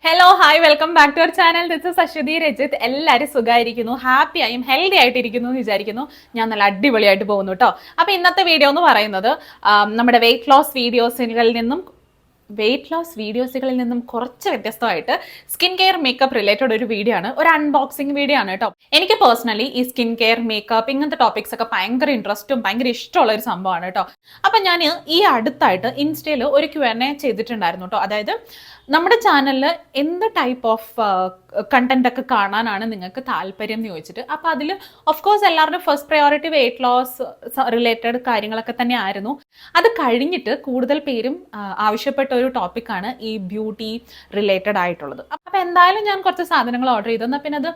Hello hi welcome back to our channel. This is Aswathi Rajith. എല്ലാവരും സുഖമായിരിക്കുന്നു, happy ആയും healthy ആയിട്ടിരിക്കുന്നു എന്ന് വിചാരിക്കുന്നു. ഞാൻ നല്ല അടിപൊളിയായിട്ട് പോകുന്നു കേട്ടോ. അപ്പോൾ ഇന്നത്തെ വീഡിയോ എന്ന് പറയുന്നത് നമ്മുടെ വെയിറ്റ് ലോസ് വീഡിയോസുകളിൽ നിന്നും കുറച്ച് വ്യത്യസ്തമായിട്ട് സ്കിൻ കെയർ മേക്കപ്പ് റിലേറ്റഡ് ഒരു വീഡിയോ ആണ്, ഒരു അൺബോക്സിങ് വീഡിയോ ആണ് കേട്ടോ. എനിക്ക് പേഴ്സണലി ഈ സ്കിൻ കെയർ മേക്കപ്പ് ഇങ്ങനത്തെ ടോപ്പിക്സ് ഒക്കെ ഭയങ്കര ഇൻട്രസ്റ്റും ഭയങ്കര ഇഷ്ടമുള്ള ഒരു സംഭവമാണ് കേട്ടോ. അപ്പം ഞാൻ ഈ അടുത്തായിട്ട് ഇൻസ്റ്റയിൽ ഒരു Q&A ചെയ്തിട്ടുണ്ടായിരുന്നു കേട്ടോ. അതായത് നമ്മുടെ ചാനലിൽ എന്ത് ടൈപ്പ് ഓഫ് കണ്ടന്റ് ഒക്കെ കാണാനാണ് നിങ്ങൾക്ക് താല്പര്യം എന്ന് ചോദിച്ചിട്ട്. അപ്പോൾ അതിൽ ഓഫ് കോഴ്സ് എല്ലാവരുടെയും first priority weight loss related കാര്യങ്ങളൊക്കെ തന്നെ ആയിരുന്നു. അത് കഴിഞ്ഞിട്ട് കൂടുതൽ പേരും ആവശ്യപ്പെട്ട ഒരു ടോപ്പിക്കാണ് ഈ ബ്യൂട്ടി റിലേറ്റഡ് ആയിട്ടുള്ളത്. അപ്പോൾ എന്തായാലും ഞാൻ കുറച്ച് സാധനങ്ങൾ ഓർഡർ ചെയ്തു. എന്നാൽ പിന്നെ അത്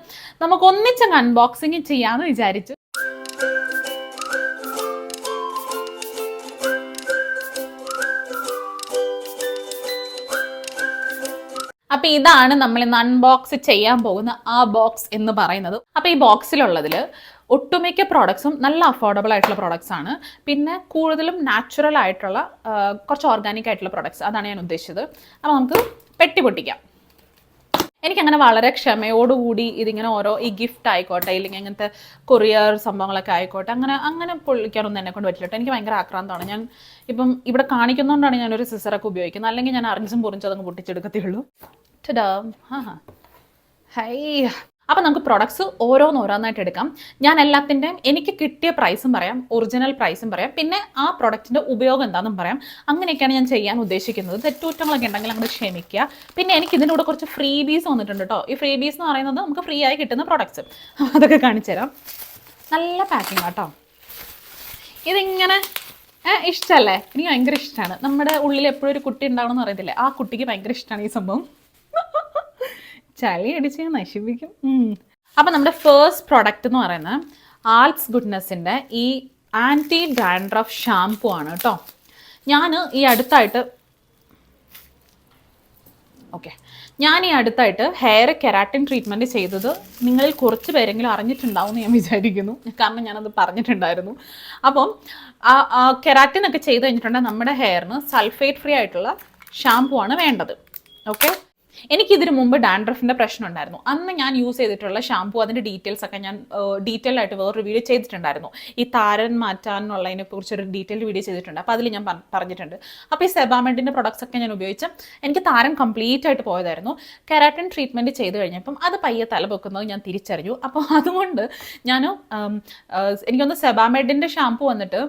നമുക്ക് ഒന്നിച്ചങ്ങ് അൺബോക്സിങ് ചെയ്യാമെന്ന് വിചാരിച്ചു. അപ്പോൾ ഇതാണ് നമ്മൾ ഇന്ന് അൺബോക്സ് ചെയ്യാൻ പോകുന്ന ആ ബോക്സ് എന്ന് പറയുന്നത്. അപ്പോൾ ഈ ബോക്സിലുള്ളതിൽ ഒട്ടുമിക്ക പ്രോഡക്ട്സും നല്ല അഫോർഡബിൾ ആയിട്ടുള്ള പ്രോഡക്ട്സ് ആണ്. പിന്നെ കൂടുതലും നാച്ചുറൽ ആയിട്ടുള്ള കുറച്ച് ഓർഗാനിക് ആയിട്ടുള്ള പ്രോഡക്ട്സ്, അതാണ് ഞാൻ ഉദ്ദേശിച്ചത്. അപ്പോൾ നമുക്ക് പെട്ടി പൊട്ടിക്കാം. എനിക്കങ്ങനെ വളരെ ക്ഷമയോടുകൂടി ഇതിങ്ങനെ ഓരോ ഈ ഗിഫ്റ്റ് ആയിക്കോട്ടെ, ഇല്ലെങ്കിൽ അങ്ങനത്തെ കൊറിയർ സംഭവങ്ങളൊക്കെ ആയിക്കോട്ടെ, അങ്ങനെ പൊളിക്കാനൊന്നും എന്നെ കൊണ്ട് പറ്റില്ല. എനിക്ക് ഭയങ്കര ആക്രാന്തമാണ്. ഞാൻ ഇപ്പം ഇവിടെ കാണിക്കുന്നതുകൊണ്ടാണ് ഞാനൊരു സിസറൊക്കെ ഉപയോഗിക്കുന്നത്, അല്ലെങ്കിൽ ഞാൻ അറിഞ്ഞും പൊറിഞ്ചതങ്ങ് പൊട്ടിച്ചെടുക്കത്തുള്ളൂ. ഹൈ. അപ്പം നമുക്ക് പ്രൊഡക്ട്സ് ഓരോന്നായിട്ട് എടുക്കാം. ഞാൻ എല്ലാത്തിൻ്റെയും എനിക്ക് കിട്ടിയ പ്രൈസും പറയാം, ഒറിജിനൽ പ്രൈസും പറയാം, പിന്നെ ആ പ്രൊഡക്റ്റിൻ്റെ ഉപയോഗം എന്താണെന്നും പറയാം. അങ്ങനെയൊക്കെയാണ് ഞാൻ ചെയ്യാൻ ഉദ്ദേശിക്കുന്നത്. തെറ്റുകുറ്റങ്ങളൊക്കെ ഉണ്ടെങ്കിൽ അങ്ങോട്ട് ക്ഷമിക്കുക. പിന്നെ എനിക്ക് ഇതിൻ്റെ കൂടെ കുറച്ച് ഫ്രീ ബീസ് വന്നിട്ടുണ്ട് കേട്ടോ. ഈ ഫ്രീ ബീസ് എന്ന് പറയുന്നത് നമുക്ക് ഫ്രീ ആയി കിട്ടുന്ന പ്രൊഡക്ട്സ്, അതൊക്കെ കാണിച്ചു തരാം. നല്ല പാക്കിംഗ് കേട്ടോ. ഇതിങ്ങനെ ഇഷ്ടമല്ലേ? എനിക്ക് ഭയങ്കര ഇഷ്ടമാണ്. നമ്മുടെ ഉള്ളിൽ എപ്പോഴും ഒരു കുട്ടി ഉണ്ടാവണമെന്ന് അറിയത്തില്ലേ, ആ കുട്ടിക്ക് ഭയങ്കര ഇഷ്ടമാണ് ഈ സംഭവം. ചളി അടിച്ച് നശിപ്പിക്കും. അപ്പം നമ്മുടെ ഫേസ്റ്റ് പ്രോഡക്റ്റ് എന്ന് പറയുന്നത് ആൾസ് ഗുഡ്നെസ്സിൻ്റെ ഈ ആൻറ്റി ഡാൻഡ്രഫ് ഷാംപൂ ആണ് കേട്ടോ. ഞാൻ ഈ അടുത്തായിട്ട് ഹെയർ കെരാറ്റിൻ ട്രീറ്റ്മെൻറ്റ് ചെയ്തത് നിങ്ങളിൽ കുറച്ച് പേരെങ്കിലും അറിഞ്ഞിട്ടുണ്ടാവും എന്ന് ഞാൻ വിചാരിക്കുന്നു, കാരണം ഞാനത് പറഞ്ഞിട്ടുണ്ടായിരുന്നു. അപ്പം കെരാറ്റിൻ ഒക്കെ ചെയ്ത് കഴിഞ്ഞിട്ടുണ്ടെങ്കിൽ നമ്മുടെ ഹെയറിന് സൾഫേറ്റ് ഫ്രീ ആയിട്ടുള്ള ഷാംപൂ ആണ് വേണ്ടത്. ഓക്കെ. എനിക്കിതിന് മുമ്പ് ഡാൻഡ്രഫിൻ്റെ പ്രശ്നം ഉണ്ടായിരുന്നു. അന്ന് ഞാൻ യൂസ് ചെയ്തിട്ടുള്ള ഷാംപൂ, അതിൻ്റെ ഡീറ്റെയിൽസ് ഒക്കെ ഞാൻ ഡീറ്റെയിൽ ആയിട്ട് വേറൊരു വീഡിയോ ചെയ്തിട്ടുണ്ടായിരുന്നു. ഈ താരൻ മാറ്റാനുള്ളതിനെ കുറിച്ചൊരു ഡീറ്റെയിൽ വീഡിയോ ചെയ്തിട്ടുണ്ട്. അപ്പോൾ അതിൽ ഞാൻ പറഞ്ഞിട്ടുണ്ട്. അപ്പോൾ ഈ സെബാമെഡിൻ്റെ പ്രൊഡക്ട്സ് ഒക്കെ ഞാൻ ഉപയോഗിച്ച് എനിക്ക് താരൻ കംപ്ലീറ്റ് ആയിട്ട് പോയതായിരുന്നു. കെരാറ്റിൻ ട്രീറ്റ്മെൻറ്റ് ചെയ്ത് കഴിഞ്ഞപ്പം അത് പയ്യെ തല പൊക്കുന്നത് ഞാൻ തിരിച്ചറിഞ്ഞു. അപ്പോൾ അതുകൊണ്ട് ഞാൻ എനിക്കൊന്ന് സെബാമെഡിൻ്റെ ഷാംപൂ വന്നിട്ട്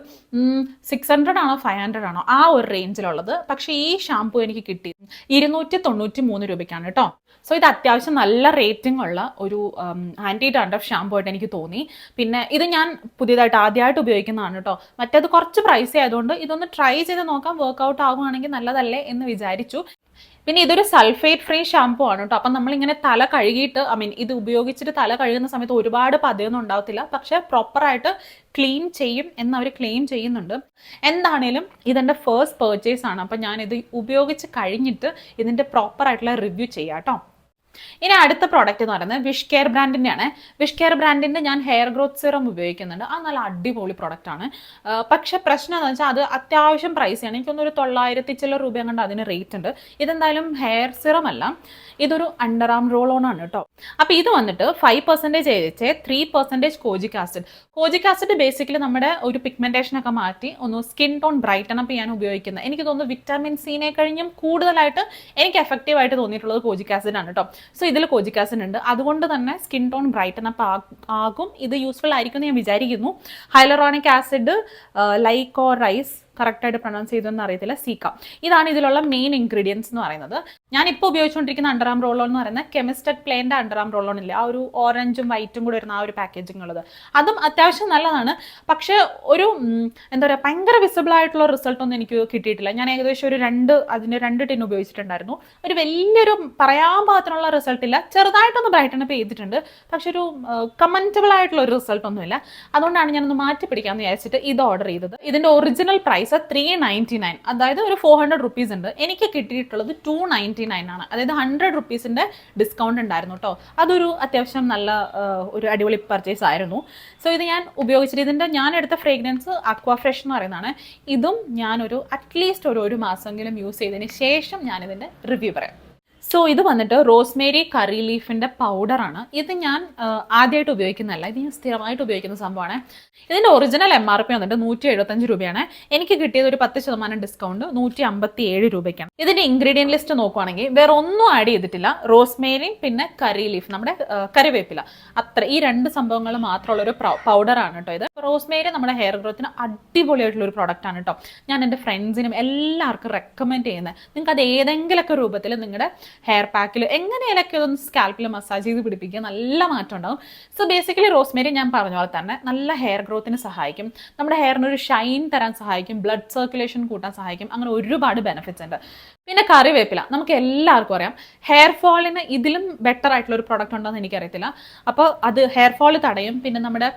600 ആണോ 500 ആണോ ആ ഒരു റേഞ്ചിലുള്ളത്. പക്ഷേ ഈ ഷാംപൂ എനിക്ക് കിട്ടി 293 രൂപയ്ക്കാണ് കേട്ടോ. സോ ഇത് അത്യാവശ്യം നല്ല റേറ്റിംഗ് ഉള്ള ഒരു ആൻറ്റി ഡാൻഡ്രഫ് ഷാംപൂ ആയിട്ട് എനിക്ക് തോന്നി. പിന്നെ ഇത് ഞാൻ പുതിയതായിട്ട് ആദ്യമായിട്ട് ഉപയോഗിക്കുന്നതാണ് കേട്ടോ. മറ്റേത് കുറച്ച് പ്രൈസ് ആയതുകൊണ്ട് ഇതൊന്ന് ട്രൈ ചെയ്ത് നോക്കാം, വർക്കൗട്ട് ആവുകയാണെങ്കിൽ നല്ലതല്ലേ എന്ന് വിചാരിച്ചു. പിന്നെ ഇതൊരു സൾഫേറ്റ് ഫ്രീ ഷാംപൂ ആണ് കേട്ടോ. അപ്പം നമ്മളിങ്ങനെ തല കഴുകിയിട്ട് ഇത് ഉപയോഗിച്ചിട്ട് തല കഴുകുന്ന സമയത്ത് ഒരുപാട് പതയൊന്നും ഉണ്ടാവത്തില്ല, പക്ഷേ പ്രോപ്പറായിട്ട് ക്ലീൻ ചെയ്യും എന്നവർ ക്ലെയിം ചെയ്യുന്നുണ്ട്. എന്താണേലും ഇതെൻ്റെ ഫസ്റ്റ് പർച്ചേസ് ആണ്. അപ്പം ഞാനിത് ഉപയോഗിച്ച് കഴിഞ്ഞിട്ട് ഇതിൻ്റെ പ്രോപ്പറായിട്ടുള്ള റിവ്യൂ ചെയ്യാം കേട്ടോ. ഇനി അടുത്ത പ്രോഡക്റ്റ് എന്ന് പറയുന്നത് വിഷ് കെയർ ബ്രാൻഡിൻ്റെ ആണ്. വിഷ് കെയർ ബ്രാൻഡിൻ്റെ ഞാൻ ഹെയർ ഗ്രോത്ത് സിറം ഉപയോഗിക്കുന്നുണ്ട്. അത് നല്ല അടിപൊളി പ്രോഡക്റ്റ് ആണ്. പക്ഷെ പ്രശ്നം എന്താണെന്ന് വെച്ചാൽ അത് അത്യാവശ്യം പ്രൈസാണ്. എനിക്കൊന്നൊരു 900 ചില രൂപ കണ്ട് അതിന് റേറ്റ് ഉണ്ട്. ഇതെന്തായാലും ഹെയർ സിറം അല്ല, ഇതൊരു അണ്ടർ ആം റോൾ ഓൺ ആണ് കേട്ടോ. അപ്പോൾ ഇത് വന്നിട്ട് 5% AHA, 3% കോജിക് ആസിഡ്. കോജിക് ആസിഡ് ബേസിക്കലി നമ്മുടെ ഒരു പിഗ്മെൻറ്റേഷനൊക്കെ മാറ്റി ഒന്ന് സ്കിൻ ടോൺ ബ്രൈറ്റൻ അപ്പ് ചെയ്യാൻ ഉപയോഗിക്കുന്നത്. എനിക്ക് തോന്നുന്നു വിറ്റാമിൻ സിനെ കഴിഞ്ഞും കൂടുതലായിട്ട് എനിക്ക് എഫക്റ്റീവായിട്ട് തോന്നിയിട്ടുള്ളത് കോജിക് ആസിഡ് ആണ് കേട്ടോ. സോ ഇതിൽ കോജിക് ആസിഡ് ഉണ്ട്, അതുകൊണ്ട് തന്നെ സ്കിൻ ടോൺ ബ്രൈറ്റൻ അപ്പ് ആകും. ഇത് യൂസ്ഫുൾ ആയിരിക്കും എന്ന് ഞാൻ വിചാരിക്കുന്നു. ഹൈലറോണിക് ആസിഡ്, ലൈക്കോറൈസ്, കറക്റ്റായിട്ട് പ്രൊനൗൺസ് ചെയ്തെന്ന് അറിയത്തില്ല, സീക്ക. ഇതാണ് ഇതിലുള്ള മെയിൻ ഇൻഗ്രീഡിയൻസ് എന്ന് പറയുന്നത്. ഞാനിപ്പോൾ ഉപയോഗിച്ചുകൊണ്ടിരിക്കുന്ന അണ്ടർ ആം റോൾ ഓൺ എന്ന് പറയുന്നത് കെമിസ്റ്റഡ് പ്ലെയിൻ്റെ അണ്ടർ ആം റോൾ ഓൺ ഇല്ല, ആ ഒരു ഓറഞ്ചും വൈറ്റും കൂടെ വരുന്ന ആ ഒരു പാക്കേജിംഗ് ഉള്ളത്. അതും അത്യാവശ്യം നല്ലതാണ്. പക്ഷേ ഒരു എന്താ പറയുക, ഭയങ്കര വിസിബിൾ ആയിട്ടുള്ള റിസൾട്ടൊന്നും എനിക്ക് കിട്ടിയിട്ടില്ല. ഞാൻ ഏകദേശം അതിൻ്റെ 2 ടിൻ ഉപയോഗിച്ചിട്ടുണ്ടായിരുന്നു. ഒരു വലിയൊരു പറയാൻ പാകത്തിനുള്ള റിസൾട്ട് ഇല്ല. ചെറുതായിട്ടൊന്ന് ബ്രൈറ്റൻ അപ്പ് ചെയ്തിട്ടുണ്ട്, പക്ഷെ ഒരു കമൻറ്റബിൾ ആയിട്ടുള്ള ഒരു റിസൾട്ടൊന്നുമില്ല. അതുകൊണ്ടാണ് ഞാനൊന്ന് മാറ്റി പിടിക്കാമെന്ന് വിചാരിച്ചിട്ട് ഇത് ഓർഡർ ചെയ്തത്. ഇതിൻ്റെ ഒറിജിനൽ പ്രൈസ് 399, അതായത് ഒരു 400 റുപ്പീസ് ഉണ്ട്. എനിക്ക് കിട്ടിയിട്ടുള്ളത് 299 ആണ്. അതായത് 100 റുപ്പീസിൻ്റെ ഡിസ്കൗണ്ട് ഉണ്ടായിരുന്നു കേട്ടോ. അതൊരു അത്യാവശ്യം നല്ല ഒരു അടിപൊളി പർച്ചേസ് ആയിരുന്നു. സോ ഇത് ഞാൻ ഉപയോഗിച്ചിട്ട് ഇതിൻ്റെ ഞാൻ എടുത്ത ഫ്രേഗ്രൻസ് അക്വാ ഫ്രഷ് എന്ന് പറയുന്നതാണ്. ഇതും ഞാനൊരു അറ്റ്ലീസ്റ്റ് ഒരു മാസമെങ്കിലും യൂസ് ചെയ്തതിന് ശേഷം ഞാനിതിൻ്റെ റിവ്യൂ പറയാം. സോ ഇത് വന്നിട്ട് റോസ്മേരി കറി ലീഫിൻ്റെ പൗഡറാണ്. ഇത് ഞാൻ ആദ്യമായിട്ട് ഉപയോഗിക്കുന്നതല്ല, ഇത് ഞാൻ സ്ഥിരമായിട്ട് ഉപയോഗിക്കുന്ന സംഭവമാണ്. ഇതിൻ്റെ ഒറിജിനൽ MRP വന്നിട്ട് 175 രൂപയാണ്. എനിക്ക് കിട്ടിയത് ഒരു 10% ഡിസ്കൗണ്ട് 157 രൂപയ്ക്കാണ്. ഇതിൻ്റെ ഇൻഗ്രീഡിയൻറ്റ് ലിസ്റ്റ് നോക്കുവാണെങ്കിൽ വേറെ ഒന്നും ആഡ് ചെയ്തിട്ടില്ല. റോസ്മേരി പിന്നെ കറി ലീഫ്, നമ്മുടെ കറിവേപ്പില, അത്ര ഈ 2 സംഭവങ്ങൾ മാത്രമുള്ളൊരു പൗഡറാണ് കേട്ടോ ഇത്. റോസ്മേരി നമ്മുടെ ഹെയർ ഗ്രോത്തിന് അടിപൊളിയായിട്ടുള്ളൊരു പ്രോഡക്റ്റാണ് കേട്ടോ. ഞാൻ എൻ്റെ ഫ്രണ്ട്സിനും എല്ലാവർക്കും റെക്കമെൻഡ് ചെയ്യുന്നത്. നിങ്ങൾക്ക് അത് ഏതെങ്കിലുമൊക്കെ രൂപത്തിൽ നിങ്ങളുടെ ഹെയർ പാക്കിൽ എങ്ങനെയൊക്കെ ഒന്ന് സ്കാൽപ്പിൽ മസാജ് ചെയ്ത് പിടിപ്പിക്കുക, നല്ല മാറ്റം ഉണ്ടാവും. സോ ബേസിക്കലി റോസ്മേരി ഞാൻ പറഞ്ഞ പോലെ തന്നെ നല്ല ഹെയർ ഗ്രോത്തിന് സഹായിക്കും, നമ്മുടെ ഹെയറിന് ഒരു ഷൈൻ തരാൻ സഹായിക്കും, ബ്ലഡ് സർക്കുലേഷൻ കൂട്ടാൻ സഹായിക്കും, അങ്ങനെ ഒരുപാട് ബെനിഫിറ്റ്സ് ഉണ്ട്. പിന്നെ കറിവേപ്പില നമുക്ക് എല്ലാവർക്കും അറിയാം, ഹെയർ ഫോളിന് ഇതിലും ബെറ്റർ ആയിട്ടുള്ള ഒരു പ്രോഡക്റ്റ് ഉണ്ടോയെന്ന് എനിക്കറിയത്തില്ല. അപ്പോൾ അത് ഹെയർ ഫോൾ തടയും, പിന്നെ നമ്മുടെ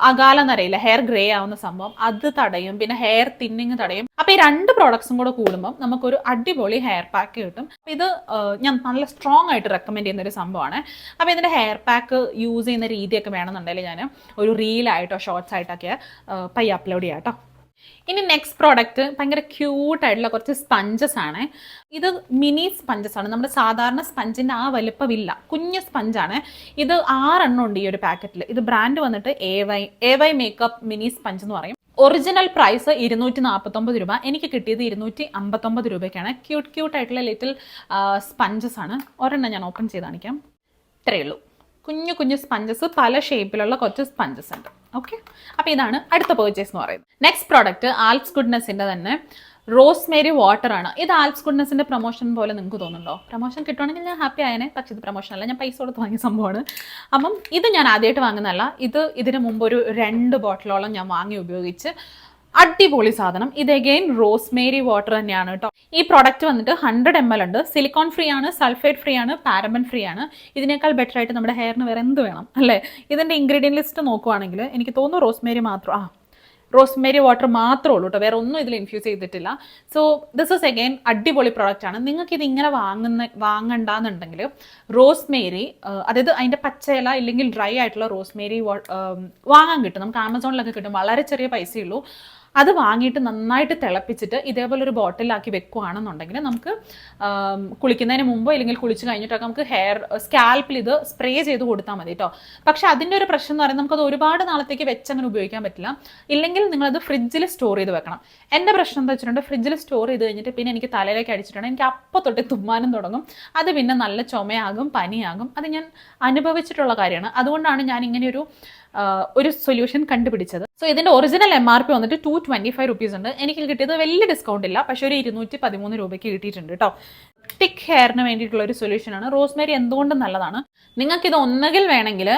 അകാല നരയില്ല ഹെയർ ഗ്രേ ആവുന്ന സംഭവം അത് തടയും, പിന്നെ ഹെയർ തിന്നിങ് തടയും. അപ്പോൾ ഈ 2 പ്രോഡക്ട്സും കൂടെ കൂടുമ്പോൾ നമുക്കൊരു അടിപൊളി ഹെയർ പാക്ക് കിട്ടും. അപ്പോൾ ഇത് ഞാൻ നല്ല സ്ട്രോങ് ആയിട്ട് റെക്കമെൻഡ് ചെയ്യുന്ന ഒരു സംഭവമാണ്. അപ്പോൾ ഇതിൻ്റെ ഹെയർ പാക്ക് യൂസ് ചെയ്യുന്ന രീതിയൊക്കെ വേണമെന്നുണ്ടെങ്കിൽ ഞാൻ ഒരു റീലായിട്ടോ ഷോർട്സ് ആയിട്ടൊക്കെ പയ്യെ അപ്ലോഡ് ചെയ്യാം കേട്ടോ. ഇനി നെക്സ്റ്റ് പ്രോഡക്റ്റ് ഭയങ്കര ക്യൂട്ടായിട്ടുള്ള കുറച്ച് സ്പഞ്ചസ് ആണ്. ഇത് മിനി സ്പഞ്ചസ് ആണ്, നമ്മുടെ സാധാരണ സ്പഞ്ചിൻ്റെ ആ വലുപ്പമില്ല, കുഞ്ഞ് സ്പഞ്ചാണ്. ഇത് 6 എണ്ണം ഉണ്ട് ഈ ഒരു പാക്കറ്റിൽ. ഇത് ബ്രാൻഡ് വന്നിട്ട് AY മേക്കപ്പ് മിനി സ്പഞ്ച് എന്ന് പറയും. ഒറിജിനൽ പ്രൈസ് 249 രൂപ, എനിക്ക് കിട്ടിയത് 259 രൂപയ്ക്കാണ്. ക്യൂട്ടായിട്ടുള്ള ലിറ്റിൽ സ്പഞ്ചസ് ആണ്. ഒരെണ്ണം ഞാൻ ഓപ്പൺ ചെയ്ത് കാണിക്കാം. ഇത്രയേ ഉള്ളൂ, കുഞ്ഞു കുഞ്ഞു സ്പഞ്ചസ്, പല ഷേപ്പിലുള്ള കുറച്ച് സ്പഞ്ചസ് ഉണ്ട്. ഓക്കെ, അപ്പോൾ ഇതാണ് അടുത്ത പർച്ചേസ് എന്ന് പറയുന്നത്. നെക്സ്റ്റ് പ്രോഡക്റ്റ് ആൽപ്സ് ഗുഡ്നെസ്സിൻ്റെ തന്നെ റോസ്മേരി വാട്ടർ ആണ്. ഇത് ആൽപ്സ് ഗുഡ്നെസ്സിൻ്റെ പ്രൊമോഷൻ പോലെ നിങ്ങൾക്ക് തോന്നുന്നുണ്ടോ? പ്രൊമോഷൻ കിട്ടുവാണെങ്കിൽ ഞാൻ ഹാപ്പി ആയനെ, പക്ഷേ ഇത് പ്രൊമോഷൻ അല്ല, ഞാൻ പൈസ കൊടുത്ത് വാങ്ങിയ സംഭവമാണ്. അപ്പം ഇത് ഞാൻ ആദ്യമായിട്ട് വാങ്ങുന്നതല്ല, ഇതിന് മുമ്പ് ഒരു 2 ബോട്ടിലോളം ഞാൻ വാങ്ങി ഉപയോഗിച്ച് അടിപൊളി സാധനം. ഇത് അഗെയിൻ റോസ്മേരി വാട്ടർ തന്നെയാണ് കേട്ടോ. ഈ പ്രോഡക്റ്റ് വന്നിട്ട് 100 ml ഉണ്ട്, സിലിക്കോൺ ഫ്രീ ആണ്, സൾഫേറ്റ് ഫ്രീ ആണ്, പാരബൻ ഫ്രീ ആണ്. ഇതിനേക്കാൾ ബെറ്റർ ആയിട്ട് നമ്മുടെ ഹെയറിന് വേറെ എന്ത് വേണം അല്ലേ? ഇതിൻ്റെ ഇൻഗ്രീഡിയൻറ്റ് ലിസ്റ്റ് നോക്കുവാണെങ്കിൽ എനിക്ക് തോന്നുന്നു റോസ്മേരി വാട്ടർ മാത്രമേ ഉള്ളൂ കേട്ടോ, വേറെ ഒന്നും ഇതിൽ ഇൻഫ്യൂസ് ചെയ്തിട്ടില്ല. സോ ദിസ് ഇസ് അഗെയിൻ അടിപൊളി പ്രോഡക്റ്റ് ആണ്. നിങ്ങൾക്ക് ഇത് ഇങ്ങനെ വാങ്ങണ്ടെന്നുണ്ടെങ്കിൽ റോസ്മേരി, അതായത് അതിൻ്റെ പച്ചയില ഇല്ലെങ്കിൽ ഡ്രൈ ആയിട്ടുള്ള റോസ്മേരി വാങ്ങാൻ കിട്ടും. നമുക്ക് ആമസോണിലൊക്കെ കിട്ടും, വളരെ ചെറിയ പൈസയേ ഉള്ളൂ. അത് വാങ്ങിയിട്ട് നന്നായിട്ട് തിളപ്പിച്ചിട്ട് ഇതേപോലെ ഒരു ബോട്ടിലാക്കി വെക്കുകയാണെന്നുണ്ടെങ്കിൽ നമുക്ക് കുളിക്കുന്നതിന് മുമ്പോ ഇല്ലെങ്കിൽ കുളിച്ച് കഴിഞ്ഞിട്ടൊക്കെ നമുക്ക് സ്കാൽപ്പിൽ ഇത് സ്പ്രേ ചെയ്ത് കൊടുത്താൽ മതി കേട്ടോ. പക്ഷെ അതിൻ്റെ ഒരു പ്രശ്നം എന്ന് പറയുന്നത് നമുക്കത് ഒരുപാട് നാളത്തേക്ക് വെച്ചങ്ങനെ ഉപയോഗിക്കാൻ പറ്റില്ല. ഇല്ലെങ്കിൽ നിങ്ങളത് ഫ്രിഡ്ജിൽ സ്റ്റോർ ചെയ്ത് വെക്കണം. എൻ്റെ പ്രശ്നം എന്താ വെച്ചിട്ടുണ്ടെങ്കിൽ ഫ്രിഡ്ജിൽ സ്റ്റോർ ചെയ്ത് കഴിഞ്ഞിട്ട് പിന്നെ എനിക്ക് തലയിലേക്ക് അടിച്ചിട്ടുണ്ടെങ്കിൽ എനിക്ക് അപ്പോൾ തൊട്ട് തുമ്മാനും തുടങ്ങും, അത് പിന്നെ നല്ല ചുമയാകും, പനിയാകും. അത് ഞാൻ അനുഭവിച്ചിട്ടുള്ള കാര്യമാണ്. അതുകൊണ്ടാണ് ഞാൻ ഇങ്ങനെയൊരു സൊല്യൂഷൻ കണ്ടുപിടിച്ചത്. സോ ഇതിൻ്റെ ഒറിജിനൽ MRP വന്നിട്ട് 225 റുപ്പീസ് ഉണ്ട്. എനിക്ക് കിട്ടിയത് വലിയ ഡിസ്കൗണ്ട് ഇല്ല, പക്ഷേ ഒരു 213 രൂപയ്ക്ക് കിട്ടിയിട്ടുണ്ട് കേട്ടോ. തിക്ക് ഹെയറിന് വേണ്ടിയിട്ടുള്ള ഒരു സൊല്യൂഷനാണ്. റോസ്മേരി എന്തുകൊണ്ടും നല്ലതാണ്. നിങ്ങൾക്കിത് ഒന്നുകിൽ വേണമെങ്കിൽ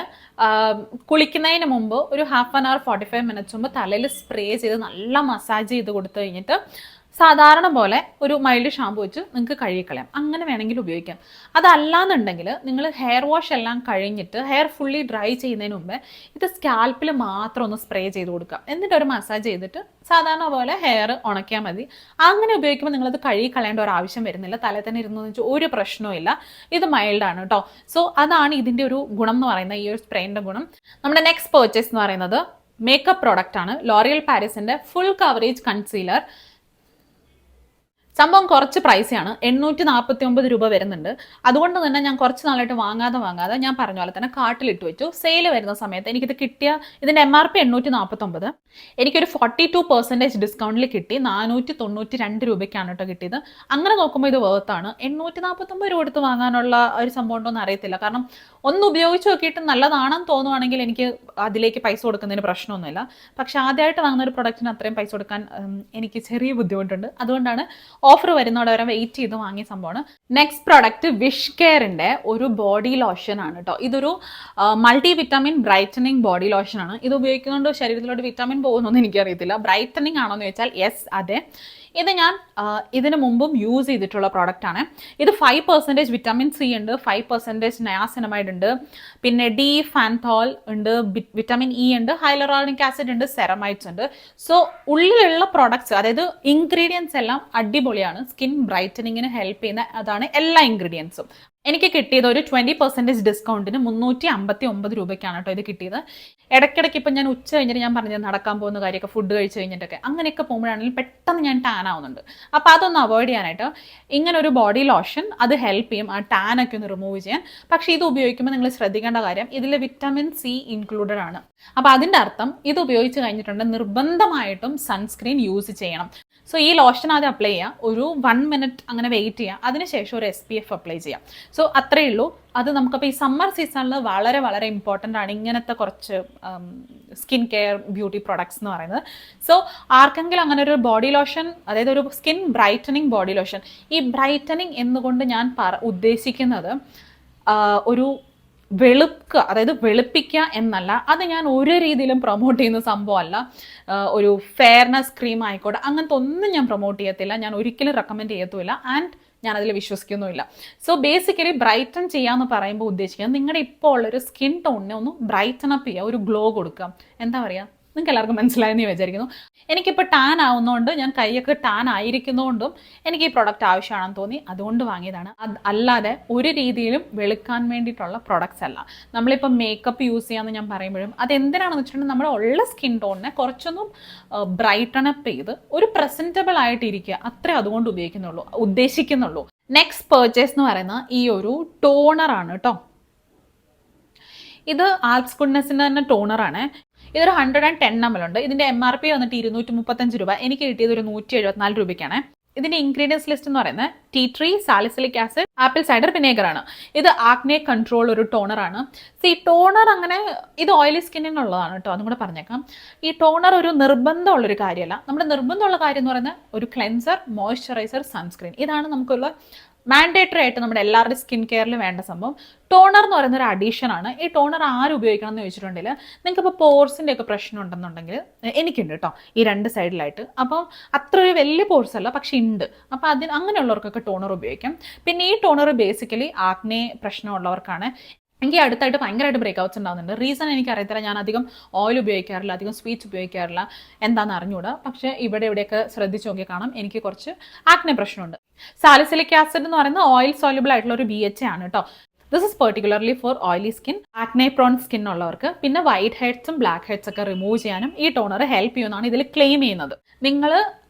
കുളിക്കുന്നതിന് മുമ്പ് ഒരു 1/2 hour 45 minutes മുമ്പ് തലയിൽ സ്പ്രേ ചെയ്ത് നല്ല മസാജ് ചെയ്ത് കൊടുത്തു കഴിഞ്ഞിട്ട് സാധാരണ പോലെ ഒരു മൈൽഡ് ഷാമ്പു വെച്ച് നിങ്ങൾക്ക് കഴുകിക്കളയാം. അങ്ങനെ വേണമെങ്കിൽ ഉപയോഗിക്കാം. അതല്ലാന്നുണ്ടെങ്കിൽ നിങ്ങൾ ഹെയർ വാഷ് എല്ലാം കഴിഞ്ഞിട്ട് ഹെയർ ഫുള്ളി ഡ്രൈ ചെയ്യുന്നതിന് മുമ്പേ ഇത് സ്കാൽപ്പിൽ മാത്രം ഒന്ന് സ്പ്രേ ചെയ്ത് കൊടുക്കുക. എന്നിട്ട് ഒരു മസാജ് ചെയ്തിട്ട് സാധാരണ പോലെ ഹെയർ ഉണക്കിയാൽ മതി. അങ്ങനെ ഉപയോഗിക്കുമ്പോൾ നിങ്ങളത് കഴുകിക്കളയേണ്ട ഒരു ആവശ്യം വരുന്നില്ല. തലയിൽ തന്നെ ഇരുന്നു വെച്ചാൽ ഒരു പ്രശ്നവും ഇല്ല. ഇത് മൈൽഡാണ് കേട്ടോ. സോ അതാണ് ഇതിൻ്റെ ഒരു ഗുണം എന്ന് പറയുന്നത്, ഈ ഒരു സ്പ്രേൻ്റെ ഗുണം. നമ്മുടെ നെക്സ്റ്റ് പർച്ചേസ് എന്ന് പറയുന്നത് മേക്കപ്പ് പ്രോഡക്റ്റ് ആണ്. ലോറിയൽ പാരീസിൻ്റെ ഫുൾ കവറേജ് കൺസീലർ. സംഭവം കുറച്ച് പ്രൈസിയാണ്, 849 രൂപ വരുന്നുണ്ട്. അതുകൊണ്ട് തന്നെ ഞാൻ കുറച്ച് നാളായിട്ട് വാങ്ങാതെ ഞാൻ പറഞ്ഞ പോലെ തന്നെ കാർട്ടിലിട്ട് വെച്ചു. സെയിൽ വരുന്ന സമയത്ത് എനിക്കിത് കിട്ടിയ, ഇതിൻ്റെ MRP 849, എനിക്കൊരു 42% ഡിസ്കൗണ്ടിൽ കിട്ടി. 492 രൂപയ്ക്കാണ് കേട്ടോ കിട്ടിയത്. അങ്ങനെ നോക്കുമ്പോൾ ഇത് വേർത്താണ്. 849 രൂപ എടുത്ത് വാങ്ങാനുള്ള ഒരു സംഭവം ഉണ്ടോയെന്ന് അറിയത്തില്ല. കാരണം ഒന്ന് ഉപയോഗിച്ച് നോക്കിയിട്ട് നല്ലതാണെന്ന് തോന്നുവാണെങ്കിൽ എനിക്ക് അതിലേക്ക് പൈസ കൊടുക്കുന്നതിന് പ്രശ്നമൊന്നുമില്ല. പക്ഷെ ആദ്യമായിട്ട് വാങ്ങുന്ന ഒരു പ്രൊഡക്റ്റിന് അത്രയും പൈസ കൊടുക്കാൻ എനിക്ക് ചെറിയ ബുദ്ധിമുട്ടുണ്ട്. അതുകൊണ്ടാണ് ഓഫർ വരുന്നതോടെ വരെ വെയിറ്റ് ചെയ്ത് വാങ്ങിയ സംഭവമാണ്. നെക്സ്റ്റ് പ്രോഡക്റ്റ് വിഷ് കെയറിൻ്റെ ഒരു ബോഡി ലോഷൻ ആണ് കേട്ടോ. ഇതൊരു multi vitamin brightening body lotion ആണ്. ഇത് ഉപയോഗിക്കുന്നതുകൊണ്ട് ശരീരത്തിലോട്ട് വിറ്റാമിൻ പോകുന്നൊന്നും എനിക്കറിയത്തില്ല. ബ്രൈറ്റനിങ് ആണോ എന്ന് ചോദിച്ചാൽ യെസ്, അതെ. ഇത് ഞാൻ ഇതിന് മുമ്പും യൂസ് ചെയ്തിട്ടുള്ള പ്രോഡക്റ്റാണ്. ഇത് 5% വിറ്റാമിൻ സി ഉണ്ട്, 5% നയാസിനമൈഡ് ഉണ്ട്, പിന്നെ ഡി ഫാൻതോൾ ഉണ്ട്, വിറ്റാമിൻ ഇ ഉണ്ട്, ഹൈലറോണിക് ആസിഡ് ഉണ്ട്, സെറമൈഡ്സ് ഉണ്ട്. സോ ഉള്ളിലുള്ള പ്രോഡക്ട്സ്, അതായത് ഇൻഗ്രീഡിയൻസ് എല്ലാം അടിപൊളിയാണ്. സ്കിൻ ബ്രൈറ്റനിങ്ങിന് ഹെൽപ്പ് ചെയ്യുന്ന അതാണ് എല്ലാ ഇൻഗ്രീഡിയൻസും. എനിക്ക് കിട്ടിയത് ഒരു 20% ഡിസ്കൗണ്ടിന് 359 രൂപയ്ക്കാണ് കേട്ടോ ഇത് കിട്ടിയത്. ഇടയ്ക്കിടയ്ക്ക് ഇപ്പം ഞാൻ ഉച്ച കഴിഞ്ഞിട്ട് ഞാൻ പറഞ്ഞത് നടക്കാൻ പോകുന്ന കാര്യമൊക്കെ ഫുഡ് കഴിച്ച് കഴിഞ്ഞിട്ടൊക്കെ അങ്ങനെയൊക്കെ പോകുമ്പോഴാണെങ്കിലും പെട്ടെന്ന് ഞാൻ ടാൻ ആവുന്നുണ്ട്. അപ്പോൾ അതൊന്ന് അവോയ്ഡ് ചെയ്യാനായിട്ട് ഇങ്ങനെ ഒരു ബോഡി ലോഷൻ അത് ഹെൽപ്പ് ചെയ്യും ആ ടാനൊക്കെ ഒന്ന് റിമൂവ് ചെയ്യാൻ. പക്ഷേ ഇത് ഉപയോഗിക്കുമ്പോൾ നിങ്ങൾ ശ്രദ്ധിക്കേണ്ട കാര്യം ഇതിൽ വിറ്റമിൻ സി ഇൻക്ലൂഡഡ് ആണ്. അപ്പോൾ അതിൻ്റെ അർത്ഥം ഇത് ഉപയോഗിച്ച് കഴിഞ്ഞിട്ടുണ്ടെങ്കിൽ നിർബന്ധമായിട്ടും സൺസ്ക്രീൻ യൂസ് ചെയ്യണം. സോ ഈ ലോഷൻ ആദ്യം അപ്ലൈ ചെയ്യുക, ഒരു 1 മിനിറ്റ് അങ്ങനെ വെയിറ്റ് ചെയ്യുക, അതിനുശേഷം ഒരു SPF അപ്ലൈ ചെയ്യാം. സോ അത്രയേ ഉള്ളൂ. അത് നമുക്കപ്പോൾ ഈ സമ്മർ സീസണിൽ വളരെ വളരെ ഇമ്പോർട്ടൻ്റ് ആണ് ഇങ്ങനത്തെ കുറച്ച് സ്കിൻ കെയർ ബ്യൂട്ടി പ്രോഡക്ട്സ് എന്ന് പറയുന്നത്. സോ ആർക്കെങ്കിലും അങ്ങനെ ഒരു ബോഡി ലോഷൻ, അതായത് ഒരു സ്കിൻ ബ്രൈറ്റനിങ് ബോഡി ലോഷൻ, ഈ ബ്രൈറ്റനിങ് എന്നുകൊണ്ട് ഞാൻ ഉദ്ദേശിക്കുന്നത് ഒരു വെളുക്കുക, അതായത് വെളുപ്പിക്കുക എന്നല്ല. അത് ഞാൻ ഒരു രീതിയിലും പ്രൊമോട്ട് ചെയ്യുന്ന സംഭവമല്ല. ഒരു ഫെയർനെസ് ക്രീം ആയിക്കോട്ടെ അങ്ങനത്തെ ഒന്നും ഞാൻ പ്രൊമോട്ട് ചെയ്യത്തില്ല, ഞാൻ ഒരിക്കലും റെക്കമെൻഡ് ചെയ്യത്തുമില്ല, ആൻഡ് ഞാനതിൽ വിശ്വസിക്കുന്നുമില്ല. സോ ബേസിക്കലി ബ്രൈറ്റൻ ചെയ്യാന്ന് പറയുമ്പോൾ ഉദ്ദേശിക്കുന്നത് നിങ്ങളുടെ ഇപ്പോൾ ഉള്ളൊരു സ്കിൻ ടോണിനെ ഒന്ന് ബ്രൈറ്റൻ അപ്പ് ചെയ്യുക, ഒരു ഗ്ലോ കൊടുക്കുക. എന്താ പറയുക, നിങ്ങൾക്ക് എല്ലാവർക്കും മനസ്സിലായെന്ന് വിചാരിക്കുന്നു. എനിക്കിപ്പോൾ ടാൻ ആവുന്നതുകൊണ്ട്, ഞാൻ കൈയൊക്കെ ടാൻ ആയിരിക്കുന്നതുകൊണ്ടും എനിക്ക് ഈ പ്രൊഡക്റ്റ് ആവശ്യമാണെന്ന് തോന്നി, അതുകൊണ്ട് വാങ്ങിയതാണ്. അല്ലാതെ ഒരു രീതിയിലും വെളുക്കാൻ വേണ്ടിയിട്ടുള്ള പ്രൊഡക്ട്സ് അല്ല. നമ്മളിപ്പോൾ മേക്കപ്പ് യൂസ് ചെയ്യാമെന്ന് ഞാൻ പറയുമ്പോഴും അത് എന്തിനാണെന്ന് വെച്ചിട്ടുണ്ടെങ്കിൽ നമ്മുടെ ഉള്ള സ്കിൻ ടോണിനെ കുറച്ചൊന്നും ബ്രൈറ്റൺ അപ്പ് ചെയ്ത് ഒരു പ്രസൻറ്റബിൾ ആയിട്ടിരിക്കുക, അത്രേ അതുകൊണ്ട് ഉദ്ദേശിക്കുന്നുള്ളൂ. നെക്സ്റ്റ് പർച്ചേസ് എന്ന് പറയുന്ന ഈ ഒരു ടോണറാണ് കേട്ടോ. ഇത് ആൽപ്സ് ഗുഡ്നെസ്സിൻ്റെ തന്നെ ടോണറാണ്. ഇതൊരു 110 ml ഉണ്ട്. ഇതിന്റെ MRP വന്നിട്ട് 235 രൂപ. എനിക്ക് കിട്ടിയത് ഒരു 174 രൂപയ്ക്കാണ്. ഇതിന്റെ ഇൻഗ്രീഡിയൻസ് ലിസ്റ്റ് എന്ന് പറയുന്നത് tea tree, salicylic acid, apple cider vinegar ആണ്. ഇത് ആക്നെ കൺട്രോൾ ഒരു ടോണറാണ്. ഈ ടോണർ അങ്ങനെ ഇത് ഓയിലി സ്കിന്നിനുള്ളതാണ് കേട്ടോ, അതും കൂടെ പറഞ്ഞേക്കാം. ഈ ടോണർ ഒരു നിർബന്ധമുള്ളൊരു കാര്യമല്ല. നമ്മുടെ നിർബന്ധമുള്ള കാര്യം എന്ന് പറയുന്നത് ഒരു ക്ലെൻസർ, മോയ്സ്ചറൈസർ, സൺസ്ക്രീൻ. ഇതാണ് നമുക്കുള്ള മാൻഡേറ്ററി ആയിട്ട് നമ്മുടെ എല്ലാവരുടെയും സ്കിൻ കെയറിൽ വേണ്ട സംഭവം. ടോണർ എന്ന് പറയുന്ന ഒരു അഡീഷൻ ആണ്. ഈ ടോണർ ആര് ഉപയോഗിക്കണം എന്ന് ചോദിച്ചിട്ടുണ്ടെങ്കിൽ, നിങ്ങൾക്ക് ഇപ്പോൾ പോർസിൻ്റെ ഒക്കെ പ്രശ്നം ഉണ്ടെന്നുണ്ടെങ്കിൽ, എനിക്കുണ്ട് കേട്ടോ ഈ 2 സൈഡിലായിട്ട്. അപ്പം അത്ര ഒരു വലിയ പോർസ് അല്ല, പക്ഷെ ഉണ്ട്. അപ്പോൾ അങ്ങനെയുള്ളവർക്കൊക്കെ ടോണർ ഉപയോഗിക്കാം. പിന്നെ ഈ ടോണർ ബേസിക്കലി ആക്നെ പ്രശ്നമുള്ളവർക്കാണ്. എനിക്ക് അടുത്തായിട്ട് ഭയങ്കരമായിട്ട് ബ്രേക്ക്ഔട്ട്സ് ഉണ്ടാകുന്നുണ്ട്. റീസൺ എനിക്കറിയത്തില്ല, ഞാൻ അധികം ഓയിൽ ഉപയോഗിക്കാറില്ല, അധികം സ്വീറ്റ്സ് ഉപയോഗിക്കാറില്ല, എന്താണെന്ന് അറിഞ്ഞുകൂടാ. പക്ഷേ ഇവിടെയൊക്കെ ശ്രദ്ധിച്ച് നോക്കിയാൽ കാണാം എനിക്ക് കുറച്ച് ആക്നെ പ്രശ്നമുണ്ട്. സാലിസിലിക് ആസിഡ് എന്ന് പറയുന്ന ഓയിൽ സോല്യൂബിൾ ആയിട്ടുള്ള ഒരു BHA ആണ് കേട്ടോ. This is particularly for oily skin, acne prone skin ഉള്ളവർക്ക്. പിന്നെ വൈറ്റ് ഹെഡ്സും ബ്ലാക്ക് ഹെഡ്സ് ഒക്കെ റിമൂവ് ചെയ്യാനും ഈ ടോണർ ഹെൽപ്പ് ചെയ്യുമെന്നാണ് ഇതിൽ ക്ലെയിം ചെയ്യുന്നത്. നിങ്ങൾ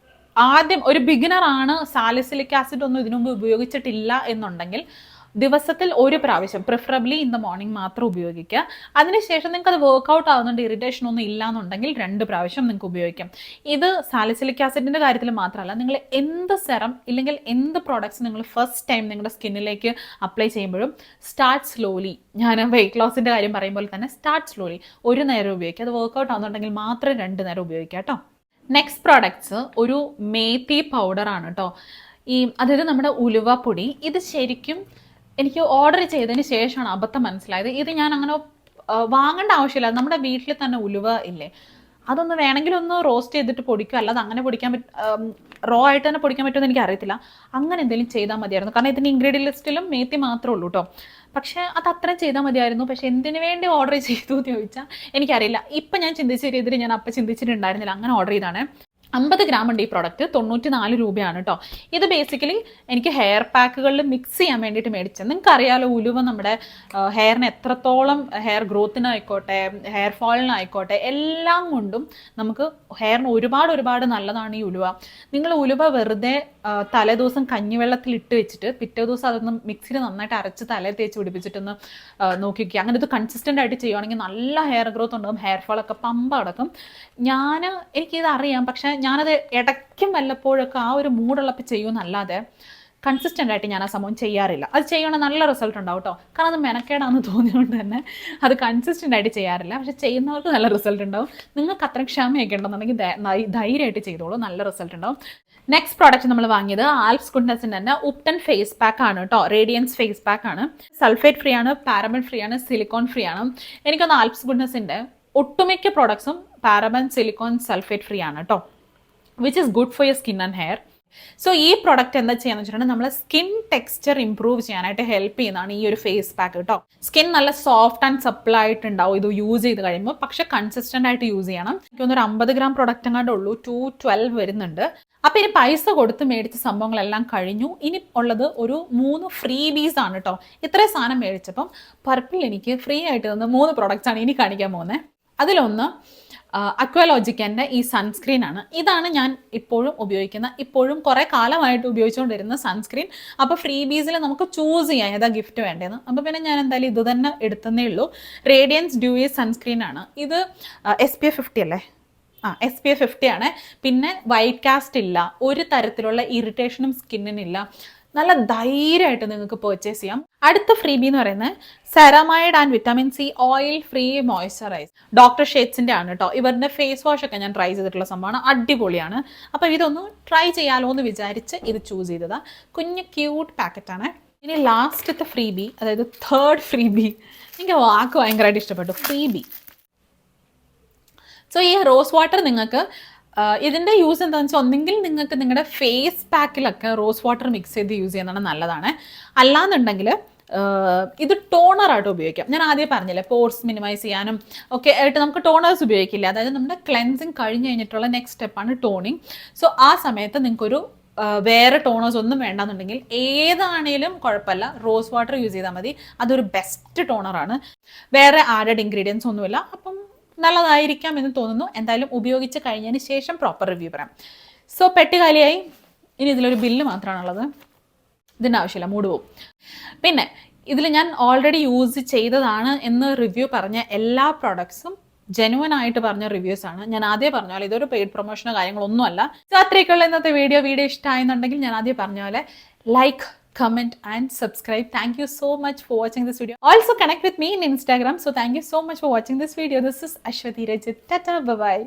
ആദ്യം ഒരു ബിഗിനർ ആണ്, സാലിസിലിക് ആസിഡ് ഒന്നും ഇതിനു മുമ്പ് ഉപയോഗിച്ചിട്ടില്ല എന്നുണ്ടെങ്കിൽ ദിവസത്തിൽ ഒരു പ്രാവശ്യം, പ്രിഫറബിളി ഇൻ ദ മോർണിംഗ് മാത്രം ഉപയോഗിക്കുക. അതിനുശേഷം നിങ്ങൾക്ക് അത് വർക്ക്ഔട്ട് ആവുന്നുണ്ട്, ഇറിറ്റേഷൻ ഒന്നും ഇല്ലാന്നുണ്ടെങ്കിൽ 2 പ്രാവശ്യം നിങ്ങൾക്ക് ഉപയോഗിക്കാം. ഇത് സാലിസിലിക് ആസിഡിൻ്റെ കാര്യത്തിൽ മാത്രമല്ല, നിങ്ങൾ എന്ത് സെറം ഇല്ലെങ്കിൽ എന്ത് പ്രോഡക്ട്സ് നിങ്ങൾ ഫസ്റ്റ് ടൈം നിങ്ങളുടെ സ്കിന്നിലേക്ക് അപ്ലൈ ചെയ്യുമ്പോഴും സ്റ്റാർട്ട് സ്ലോലി. ഞാൻ വെയിറ്റ് ലോസിൻ്റെ കാര്യം പറയുമ്പോൾ തന്നെ സ്റ്റാർട്ട് സ്ലോലി. ഒരു നേരം ഉപയോഗിക്കുക, അത് വർക്ക്ഔട്ട് ആവുന്നുണ്ടെങ്കിൽ മാത്രം 2 നേരം ഉപയോഗിക്കുക കേട്ടോ. നെക്സ്റ്റ് പ്രോഡക്ട്സ് ഒരു മേത്തി പൗഡറാണ് കേട്ടോ. അതായത് നമ്മുടെ ഉലുവ പൊടി. ഇത് ശരിക്കും എനിക്ക് ഓർഡർ ചെയ്തതിന് ശേഷമാണ് അബദ്ധം മനസ്സിലായത്. ഇത് ഞാൻ അങ്ങനെ വാങ്ങേണ്ട ആവശ്യമില്ല. നമ്മുടെ വീട്ടിൽ തന്നെ ഉലുവ ഇല്ലേ, അതൊന്ന് വേണമെങ്കിൽ ഒന്ന് റോസ്റ്റ് ചെയ്തിട്ട് പൊടിക്കുക, അല്ലാതെ അങ്ങനെ പൊടിക്കാൻ റോ ആയിട്ട് തന്നെ പൊടിക്കാൻ പറ്റുമെന്ന് എനിക്ക് അറിയത്തില്ല. അങ്ങനെ എന്തെങ്കിലും ചെയ്താൽ മതിയായിരുന്നു. കാരണം ഇതിൻ്റെ ഇൻഗ്രീഡിയൻ ലിസ്റ്റിലും മേത്തി മാത്രമേ ഉള്ളൂ കേട്ടോ. പക്ഷേ അത് അത്രയും ചെയ്താൽ മതിയായിരുന്നു. പക്ഷെ എന്തിനു വേണ്ടി ഓർഡർ ചെയ്തു എന്ന് ചോദിച്ചാൽ എനിക്കറിയില്ല. ഇപ്പം ഞാൻ ചിന്തിച്ച രീതിയിൽ ഞാൻ അപ്പം ചിന്തിച്ചിട്ടുണ്ടായിരുന്നില്ല, അങ്ങനെ ഓർഡർ ചെയ്താണ്. 50 ഗ്രാം ഉണ്ട് ഈ പ്രോഡക്റ്റ്, 94 രൂപയാണ് കേട്ടോ. ഇത് ബേസിക്കലി എനിക്ക് ഹെയർ പാക്കുകളിൽ മിക്സ് ചെയ്യാൻ വേണ്ടിയിട്ട് മേടിച്ചത്. നിങ്ങൾക്ക് അറിയാലോ ഉലുവ നമ്മുടെ ഹെയറിന് എത്രത്തോളം ഹെയർ ഗ്രോത്തിനായിക്കോട്ടെ ഹെയർ ഫോളിനായിക്കോട്ടെ എല്ലാം കൊണ്ടും നമുക്ക് ഹെയറിന് ഒരുപാട് നല്ലതാണ് ഈ ഉലുവ. നിങ്ങൾ ഉലുവ വെറുതെ തലേദിവസം കഞ്ഞിവെള്ളത്തിൽ ഇട്ട് വെച്ചിട്ട് പിറ്റേ ദിവസം അതൊന്ന് മിക്സിയിൽ നന്നായിട്ട് അരച്ച് തലയിൽ തേച്ച് പിടിപ്പിച്ചിട്ടൊന്ന് നോക്കിക്കുക. അങ്ങനെ ഇത് കൺസിസ്റ്റൻ്റ് ആയിട്ട് ചെയ്യുവാണെങ്കിൽ നല്ല ഹെയർ ഗ്രോത്ത് ഉണ്ടാകും, ഹെയർ ഫോളൊക്കെ പമ്പ അടക്കും. എനിക്കിത് അറിയാം, പക്ഷേ ഞാനത് ഇടയ്ക്കും വല്ലപ്പോഴൊക്കെ ആ ഒരു മൂടുള്ളപ്പോൾ ചെയ്യുമെന്നല്ലാതെ കൺസിസ്റ്റൻ്റ് ആയിട്ട് ഞാൻ ആ സംഭവം ചെയ്യാറില്ല. അത് ചെയ്യണമെങ്കിൽ നല്ല റിസൾട്ട് ഉണ്ടാവും കേട്ടോ. കാരണം അത് മെനക്കേടാണെന്ന് തോന്നിയതുകൊണ്ട് തന്നെ അത് കൺസിസ്റ്റൻ്റ് ആയിട്ട് ചെയ്യാറില്ല. പക്ഷെ ചെയ്യുന്നവർക്ക് നല്ല റിസൾട്ട് ഉണ്ടാവും. നിങ്ങൾക്ക് അത്ര ക്ഷമയൊക്കെ ഉണ്ടെന്നുണ്ടെങ്കിൽ ധൈര്യമായിട്ട് ചെയ്തോളൂ, നല്ല റിസൾട്ട് ഉണ്ടാവും. നെക്സ്റ്റ് പ്രോഡക്റ്റ് നമ്മൾ വാങ്ങിയത് ആൽപ്സ് ഗുഡ്നെസ്സിൻ്റെ തന്നെ ഉപ്ടൺ ഫേസ് പാക്ക് ആണ് കേട്ടോ. റേഡിയൻസ് ഫേസ് പാക്ക് ആണ്. സൾഫേറ്റ് ഫ്രീ ആണ്, പാരബൻ ഫ്രീ ആണ്, സിലിക്കോൺ ഫ്രീ ആണ്. എനിക്കൊന്ന് ആൽപ്സ് ഗുഡ്നെസ്സിൻ്റെ ഒട്ടുമിക്ക പ്രോഡക്ട്സും പാരബൻ, സിലിക്കോൺ, സൾഫേറ്റ് ഫ്രീ ആണ് കേട്ടോ, which is good for your skin and hair. So ഈ പ്രൊഡക്റ്റ് എന്താ ചെയ്യാന്ന് വെച്ചിട്ടുണ്ടെങ്കിൽ നമ്മളെ സ്കിൻ ടെക്സ്ചർ ഇംപ്രൂവ് ചെയ്യാനായിട്ട് ഹെൽപ്പ് ചെയ്യുന്നതാണ് ഈ ഒരു ഫേസ് പാക്ക് കേട്ടോ. സ്കിൻ നല്ല സോഫ്റ്റ് ആൻഡ് സപ്പിൾ ആയിട്ടുണ്ടാവും ഇത് യൂസ് ചെയ്ത് കഴിയുമ്പോൾ. പക്ഷെ കൺസിസ്റ്റന്റ് ആയിട്ട് യൂസ് ചെയ്യണം. എനിക്കൊന്നൊരു 50 ഗ്രാം പ്രൊഡക്റ്റ് എങ്ങാണ്ട് ഉള്ളൂ, 212 വരുന്നുണ്ട്. അപ്പൊ ഇനി പൈസ കൊടുത്ത് മേടിച്ച സംഭവങ്ങളെല്ലാം കഴിഞ്ഞു. ഇനി ഉള്ളത് ഒരു 3 ഫ്രീ ബീസ് ആണ് കേട്ടോ. ഇത്രയും സാധനം മേടിച്ചപ്പം പർപ്പിൾ എനിക്ക് ഫ്രീ ആയിട്ട് തന്ന 3 പ്രൊഡക്ട്സ് ആണ് ഇനി കാണിക്കാൻ പോകുന്നത്. അതിലൊന്ന് അക്വാലോജിക്കൻ്റെ ഈ സൺസ്ക്രീൻ ആണ്. ഇതാണ് ഞാൻ ഇപ്പോഴും കുറേ കാലമായിട്ട് ഉപയോഗിച്ചുകൊണ്ടിരുന്ന സൺസ്ക്രീൻ. അപ്പോൾ ഫ്രീ ബീസിൽ നമുക്ക് ചൂസ് ചെയ്യാം ഏതാ ഗിഫ്റ്റ് വേണ്ടതെന്ന്. അപ്പോൾ പിന്നെ ഞാൻ എന്തായാലും ഇത് തന്നെ എടുത്തതേ ഉള്ളൂ. റേഡിയൻസ് ഡ്യൂയി സൺസ്ക്രീൻ ആണ് ഇത്. SPF 50 അല്ലേ? SPF 50 ആണ്. പിന്നെ വൈറ്റ് കാസ്റ്റ് ഇല്ല, ഒരു തരത്തിലുള്ള ഇറിറ്റേഷനും സ്കിന്നിനില്ല. നല്ല ധൈര്യമായിട്ട് നിങ്ങൾക്ക് പർച്ചേസ് ചെയ്യാം. അടുത്ത ഫ്രീബി എന്ന് പറയുന്നത് ceramide and vitamin C oil free moisturise. Doctor ഷേഡ്സിൻ്റെ ആണ് കേട്ടോ. ഇവരുടെ ഫേസ് വാഷ് ഒക്കെ ഞാൻ ട്രൈ ചെയ്തിട്ടുള്ള സംഭവമാണ്, അടിപൊളിയാണ്. അപ്പോൾ ഇതൊന്ന് ട്രൈ ചെയ്യാലോ എന്ന് വിചാരിച്ച് ഇത് ചൂസ് ചെയ്തതാണ്. കുഞ്ഞ് ക്യൂട്ട് പാക്കറ്റാണ്. ഇനി ലാസ്റ്റത്തെ ഫ്രീബി, അതായത് തേർഡ് ഫ്രീബി, എനിക്ക് വാക്ക് ഭയങ്കരമായിട്ട് ഇഷ്ടപ്പെട്ടു, ഫ്രീബി. സോ ഈ റോസ് വാട്ടർ നിങ്ങൾക്ക് ഇതിൻ്റെ യൂസ് എന്താണെന്ന് വെച്ചാൽ ഒന്നെങ്കിൽ നിങ്ങൾക്ക് നിങ്ങളുടെ ഫേസ് പാക്കിലൊക്കെ റോസ് വാട്ടർ മിക്സ് ചെയ്ത് യൂസ് ചെയ്യുന്നതാണ് നല്ലതാണ്. അല്ലാന്നുണ്ടെങ്കിൽ ഇത് ടോണറായിട്ട് ഉപയോഗിക്കാം. ഞാൻ ആദ്യം പറഞ്ഞില്ലേ പോർസ് മിനിമൈസ് ചെയ്യാനും ഒക്കെ ആയിട്ട് നമുക്ക് ടോണേഴ്സ് ഉപയോഗിക്കില്ല. അതായത് നമ്മുടെ ക്ലെൻസിങ് കഴിഞ്ഞ് കഴിഞ്ഞിട്ടുള്ള നെക്സ്റ്റ് സ്റ്റെപ്പാണ് ടോണിങ്. സോ ആ സമയത്ത് നിങ്ങൾക്കൊരു വേറെ ടോണേഴ്സ് ഒന്നും വേണ്ടെന്നുണ്ടെങ്കിൽ ഏതാണേലും കുഴപ്പമില്ല, റോസ് വാട്ടർ യൂസ് ചെയ്താൽ മതി. അതൊരു ബെസ്റ്റ് ടോണറാണ്. വേറെ ആഡഡ് ഇൻഗ്രീഡിയൻസ് ഒന്നുമില്ല. അപ്പം നല്ലതായിരിക്കാം എന്ന് തോന്നുന്നു. എന്തായാലും ഉപയോഗിച്ച് കഴിഞ്ഞതിന് ശേഷം പ്രോപ്പർ റിവ്യൂ പറയാം. സോ പെട്ടി കാലിയായി. ഇനി ഇതിലൊരു ബില്ല് മാത്രമാണുള്ളത്. ഇതിൻ്റെ ആവശ്യമില്ല, മൂഡ് പോവും. പിന്നെ ഇതിൽ ഞാൻ ഓൾറെഡി യൂസ് ചെയ്തതാണ് എന്ന് റിവ്യൂ പറഞ്ഞ എല്ലാ പ്രോഡക്ട്സും ജെനുവൻ ആയിട്ട് പറഞ്ഞ റിവ്യൂസ് ആണ്. ഞാൻ ആദ്യം പറഞ്ഞ പോലെ ഇതൊരു പെയ്ഡ് പ്രൊമോഷനോ കാര്യങ്ങളൊന്നുമല്ല. സോ അത്രയ്ക്കുള്ള ഇന്നത്തെ വീഡിയോ ഇഷ്ടമായെന്നുണ്ടെങ്കിൽ ഞാൻ ആദ്യം പറഞ്ഞ പോലെ like, comment and subscribe. Thank you so much for watching this video. Also connect with me in Instagram. So thank you so much for watching this video. This is Ashwathi Rajit. Tata, bye bye.